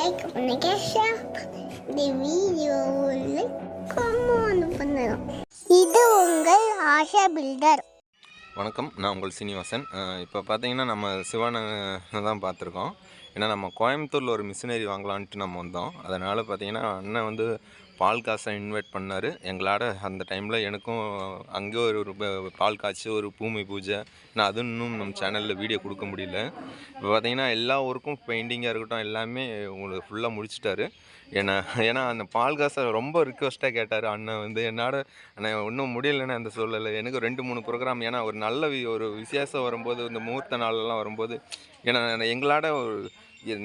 Like பண்ணுங்க, share பண்ணுங்க. இந்த வீடியோவில் கமெண்ட் பண்ணுங்க. இது உங்கள் ஆஷா பில்டர். வணக்கம், நான் உங்கள் சீனிவாசன். இப்போ பார்த்தீங்கன்னா நம்ம சிவானை தான் பார்த்துருக்கோம். ஏன்னா நம்ம கோயம்புத்தூரில் ஒரு மிஷினரி வாங்கலான்ட்டு நம்ம வந்தோம். அதனால் பார்த்தீங்கன்னா அண்ணன் வந்து பால் காசை இன்வைட் பண்ணார் எங்களோட. அந்த டைமில் எனக்கும் அங்கே ஒரு பால் காய்ச்சி ஒரு பூமி பூஜை, நான் அதுவும் இன்னும் நம்ம சேனலில் வீடியோ கொடுக்க முடியல. இப்போ பார்த்தீங்கன்னா எல்லா ஊருக்கும் பெயிண்டிங்காக இருக்கட்டும் எல்லாமே உங்களுக்கு ஃபுல்லாக முடிச்சிட்டாரு. ஏன்னா அந்த பால் காசை ரொம்ப ரிக்வஸ்ட்டாக கேட்டார் அண்ணன் வந்து. என்னோட அண்ணன் இன்னும் முடியலைன்னு அந்த சூழலை எனக்கு 2-3 ப்ரோக்ராம், ஏன்னா ஒரு நல்ல ஒரு விசேஷம் வரும்போது இந்த முகூர்த்த நாளெல்லாம் வரும்போது ஏன்னா எங்களோட ஒரு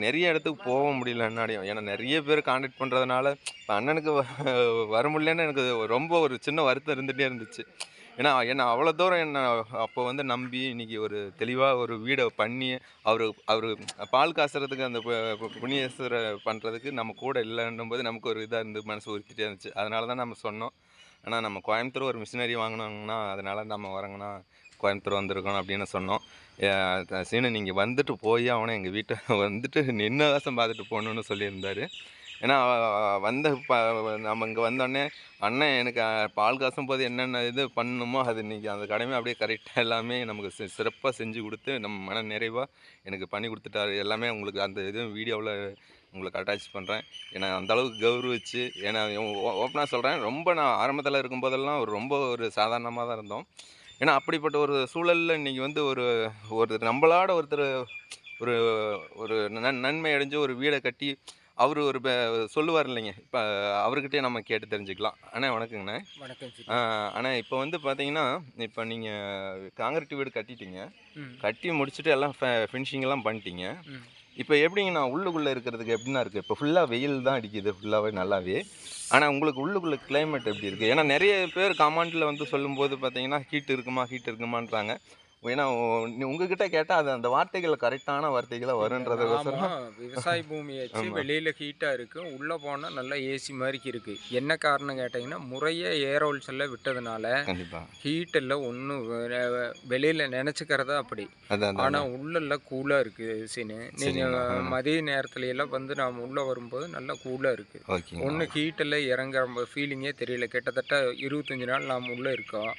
நிறைய இடத்துக்கு போக முடியல என்னாடியும். ஏன்னா நிறைய பேர் காண்டாக்ட் பண்ணுறதுனால இப்போ அண்ணனுக்கு வர முடியலன்னு எனக்கு ரொம்ப ஒரு சின்ன வருத்தம் இருந்துகிட்டே இருந்துச்சு. ஏன்னா அவ்வளோ தூரம் என்னை அப்போ வந்து நம்பி இன்றைக்கி ஒரு தெளிவாக ஒரு வீடை பண்ணி அவர் பால் காசுறதுக்கு அந்த புண்ணியேஸ்வரை பண்ணுறதுக்கு நம்ம கூட இல்லைன்னும் போது நமக்கு ஒரு இதாக இருந்து மனசு உறுத்திட்டே இருந்துச்சு. அதனால தான் நம்ம சொன்னோம், ஆனால் நம்ம கோயம்புத்தூர் ஒரு மிஷினரி வாங்கினாங்கன்னா அதனால் நம்ம வரங்கன்னா கோயம்புத்தூர் வந்திருக்கணும் அப்படின்னு சொன்னோம். சீனு நீங்கள் வந்துட்டு போய் அவனை எங்கள் வீட்டை வந்துட்டு நின்று வாசம் பார்த்துட்டு போகணுன்னு சொல்லியிருந்தார். ஏன்னா நம்ம இங்கே வந்தோடனே அண்ணன் எனக்கு பால் காசும் போது என்னென்ன இது பண்ணணுமோ அது இன்றைக்கி அந்த கடமை அப்படியே கரெக்டாக எல்லாமே நமக்கு சிறப்பாக செஞ்சு கொடுத்து நம்ம மன நிறைவாக எனக்கு பண்ணி கொடுத்துட்டாரு. எல்லாமே உங்களுக்கு அந்த இதுவும் வீடியோவில் உங்களுக்கு அட்டாச் பண்ணுறேன். ஏன்னா அந்தளவுக்கு கௌரவிச்சு, ஏன்னா ஓப்பனாக சொல்கிறேன், ரொம்ப நான் ஆரம்பத்தில் இருக்கும்போதெல்லாம் ரொம்ப ஒரு சாதாரணமாக தான் இருந்தோம். ஏன்னா அப்படிப்பட்ட ஒரு சூழலில் இன்றைக்கி வந்து ஒருத்தர் நம்மளோட ஒருத்தர் ஒரு ஒரு நன்மை அடைஞ்சு ஒரு வீடை கட்டி அவர் ஒரு சொல்லுவார் இல்லைங்க, இப்போ அவர்கிட்டயே நம்ம கேட்டு தெரிஞ்சுக்கலாம். அண்ணா வணக்கங்கண்ணே. வணக்கம். அண்ணா இப்போ வந்து பார்த்தீங்கன்னா, இப்போ நீங்கள் காங்கிரீட் வீடு கட்டிட்டீங்க, கட்டி முடிச்சுட்டு எல்லாம் ஃபினிஷிங்கெல்லாம் பண்ணிட்டீங்க. இப்போ எப்படிங்கண்ணா உள்ளுக்குள்ளே இருக்கிறதுக்கு எப்படின்னா இருக்குது? இப்போ ஃபுல்லாக வெயில் தான் அடிக்குது ஃபுல்லாகவே நல்லாவே. ஆனால் உங்களுக்கு உள்ளுக்குள்ளே கிளைமேட் எப்படி இருக்குது? ஏன்னா நிறைய பேர் கமெண்ட்டில் வந்து சொல்லும்போது பார்த்தீங்கன்னா ஹீட் இருக்குமான்றாங்க. ஏன்னா உங்ககிட்ட கேட்டால் அது அந்த வார்த்தைகள் கரெக்டான வார்த்தைகளாக வருன்றதுக்கோசரம். விவசாய பூமி வச்சு வெளியில் ஹீட்டாக இருக்குது, உள்ளே போனால் நல்லா ஏசி மாதிரிக்கு இருக்குது. என்ன காரணம் கேட்டிங்கன்னா முறையாக ஏர் ஹோல்ஸ் எல்லாம் விட்டதுனால கண்டிப்பாக ஹீட் எல்லாம் ஒன்றும் வெளியில் நினச்சிக்கிறதா அப்படி. ஆனால் உள்ளெல்லாம் கூலாக இருக்குது சீனு. நீங்கள் மதிய நேரத்துல எல்லாம் வந்து நாம் உள்ளே வரும்போது நல்லா கூலாக இருக்குது. ஒன்றும் ஹீட்டெல்லாம் இறங்குற ஃபீலிங்கே தெரியல. கிட்டத்தட்ட 25 நாள் நாம் உள்ளே இருக்கோம்.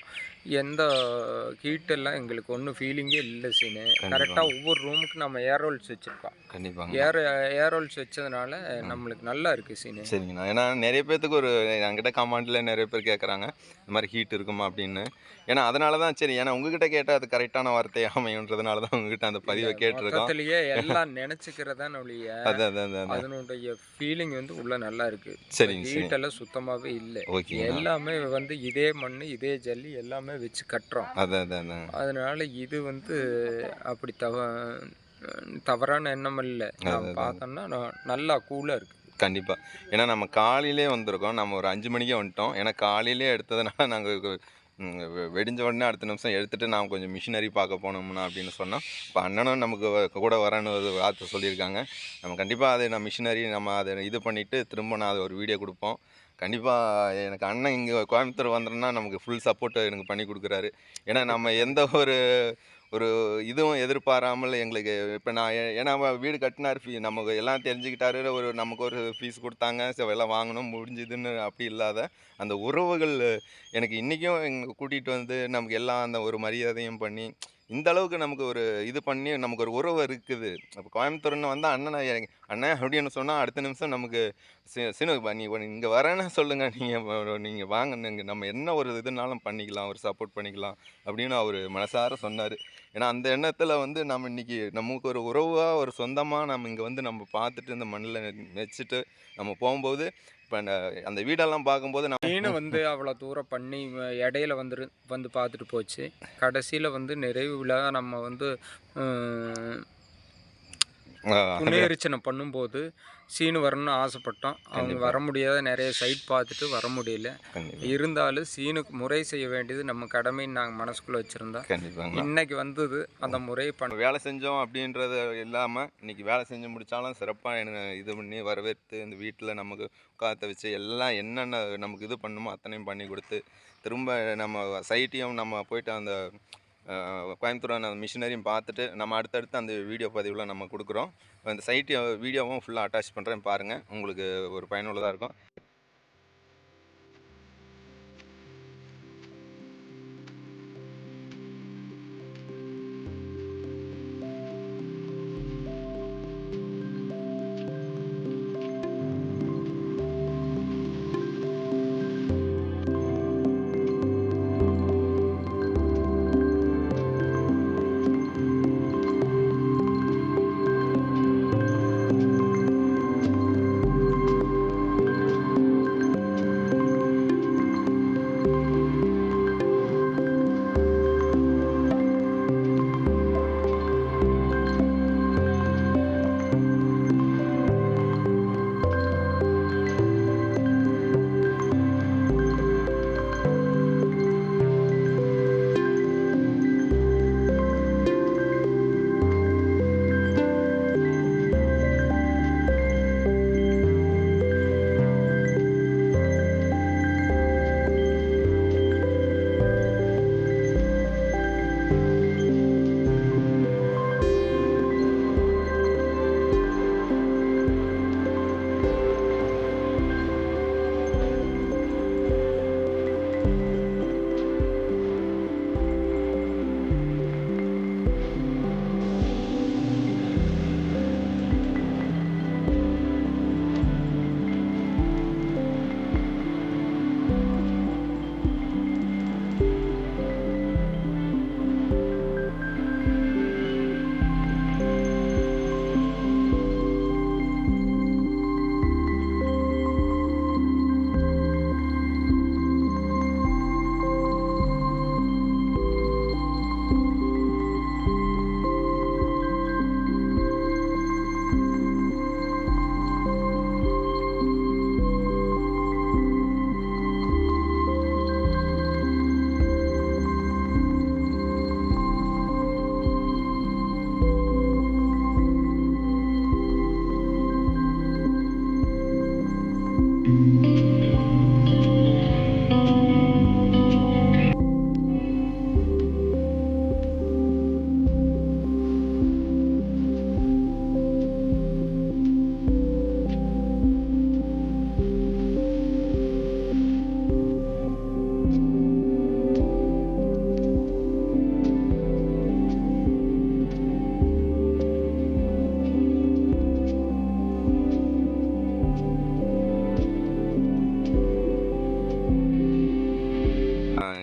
எந்த ஹீட்டெல்லாம் எங்களுக்கு ஒன்றும் ஃபீலிங்கே இல்லை சீனு. கரெக்டாக ஒவ்வொரு ரூமுக்கு நம்ம ஏர் ஹோல்ஸ் வச்சுருக்கோம். கண்டிப்பாக ஏர் ஹோல்ஸ் வச்சதுனால நம்மளுக்கு நல்லா இருக்குது சீனு. சரிங்கண்ணா. ஏன்னா நிறைய பேர்த்துக்கு என்கிட்ட கமெண்ட்டில் நிறைய பேர் கேட்குறாங்க இந்த மாதிரி ஹீட் இருக்குமா அப்படின்னு. ஏன்னா அதனால தான் சரி, ஏன்னா உங்ககிட்ட கேட்டால் அது கரெக்டான வார்த்தை அமையுன்றதுனால தான் உங்ககிட்ட அந்த பதிவை கேட்டிருக்கோம். பக்கத்துலேயே எல்லாம் நினச்சிக்கிறதான் ஒழிய அதனுடைய ஃபீலிங் வந்து உள்ள நல்லா இருக்குது. சரிங்க. ஹீட்டெல்லாம் சுத்தமாகவே இல்லை. எல்லாமே வந்து இதே மண் இதே ஜல்லி எல்லாமே வச்சு கட்டுறோம். அதனால இது வந்து அப்படி தவறான எண்ணம் இல்லை. நம்ம பார்த்தோம்னா நல்லா கூலாக இருக்குது. கண்டிப்பாக. ஏன்னா நம்ம காலையிலே வந்திருக்கோம், நம்ம ஒரு 5 மணிக்கே வந்துட்டோம். ஏன்னா காலையிலே எடுத்ததுனால நாங்கள் வெடிஞ்ச உடனே அடுத்த நிமிஷம் எடுத்துகிட்டு நான் கொஞ்சம் மிஷினரி பார்க்க போனோம்னா அப்படின்னு சொன்னோம். இப்போ அண்ணனும் நமக்கு கூட வரேன்னு ஒரு வார்த்தை சொல்லியிருக்காங்க. நம்ம கண்டிப்பாக அதை நான் மிஷினரி நம்ம அதை இது பண்ணிவிட்டு திரும்ப நான் அதை ஒரு வீடியோ கொடுப்போம். கண்டிப்பாக எனக்கு அண்ணன் இங்கே கோயம்புத்தூர் வந்துடுன்னா நமக்கு ஃபுல் சப்போர்ட்டு எனக்கு பண்ணி கொடுக்குறாரு. ஏன்னா நம்ம எந்த ஒரு இதுவும் எதிர்பாராமல் எங்களுக்கு இப்போ நான் ஏன்னா வீடு கட்டினார், நமக்கு எல்லாம் தெரிஞ்சுக்கிட்டாரு, நமக்கு ஒரு ஃபீஸ் கொடுத்தாங்க, எல்லாம் வாங்கணும் முடிஞ்சுதுன்னு அப்படி இல்லாத அந்த உறவுகள் எனக்கு இன்றைக்கும் எங்களை கூட்டிகிட்டு வந்து நமக்கு எல்லாம் அந்த ஒரு மரியாதையும் பண்ணி இந்த அளவுக்கு நமக்கு ஒரு இது பண்ணி நமக்கு ஒரு உறவு இருக்குது. அப்போ கோயம்புத்தூர்னு வந்தால் அண்ணன் அப்படின்னு சொன்னால் அடுத்த நிமிஷம் நமக்கு சினு நீ இங்கே வரேன்னு சொல்லுங்கள், நீங்கள் வாங்க, நம்ம என்ன ஒரு இதுனாலும் பண்ணிக்கலாம், ஒரு சப்போர்ட் பண்ணிக்கலாம் அப்படின்னு அவர் மனசார சொன்னார். ஏன்னா அந்த எண்ணத்தில் வந்து நம்ம இன்றைக்கி நமக்கு ஒரு உறவாக ஒரு சொந்தமாக நம்ம இங்கே வந்து நம்ம பார்த்துட்டு இந்த மண்ணில் வச்சுட்டு நம்ம போகும்போது இப்போ அந்த வீடெல்லாம் பார்க்கும்போது நம்ம வந்து அவ்வளோ தூரம் பண்ணி இடையில வந்து பார்த்துட்டு போச்சு. கடைசியில் வந்து நிறைவு விழா நம்ம வந்து புனரச்சனை பண்ணும்போது சீனு வரணும்னு ஆசைப்பட்டோம். அவங்க வர முடியாத நிறைய சைட் பார்த்துட்டு வர முடியல. இருந்தாலும் சீனுக்கு முறை செய்ய வேண்டியது நம்ம கடமைன்னு நாங்கள் மனசுக்குள்ளே வச்சுருந்தோம். இன்னைக்கு வந்தது அந்த முறையை வேலை செஞ்சோம் அப்படின்றது இல்லாமல் இன்றைக்கி வேலை செஞ்சு முடித்தாலும் சிறப்பாக எனக்கு இது பண்ணி வரவேற்று இந்த வீட்டில் நமக்கு உட்காத்த வச்சு எல்லாம் என்னென்ன நமக்கு இது பண்ணுமோ அத்தனையும் பண்ணி கொடுத்து திரும்ப நம்ம சைட்டையும் நம்ம போயிட்டு அந்த கோயம்புத்தூரான மிஷினரியும் பார்த்துட்டு நம்ம அடுத்தடுத்து அந்த வீடியோ பதிவில் நம்ம கொடுக்குறோம். அந்த சைட் வீடியோவும் ஃபுல்லாக அட்டாச் பண்ணுறேன், பாருங்கள், உங்களுக்கு ஒரு பயனுள்ளதாக இருக்கும்.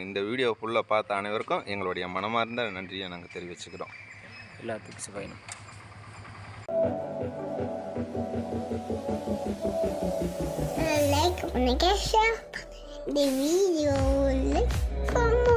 இந்த வீடியோ ஃபுல்லாக பார்த்த அனைவருக்கும் எங்களுடைய மனமார்ந்த நன்றியை நாங்கள் தெரிவிச்சுக்கிறோம். எல்லாத்துக்கும் சுபயணம். லைக் பண்ணுங்க, ஷேர் பண்ணுங்க, இந்த வீடியோ லைக் பண்ணுங்க.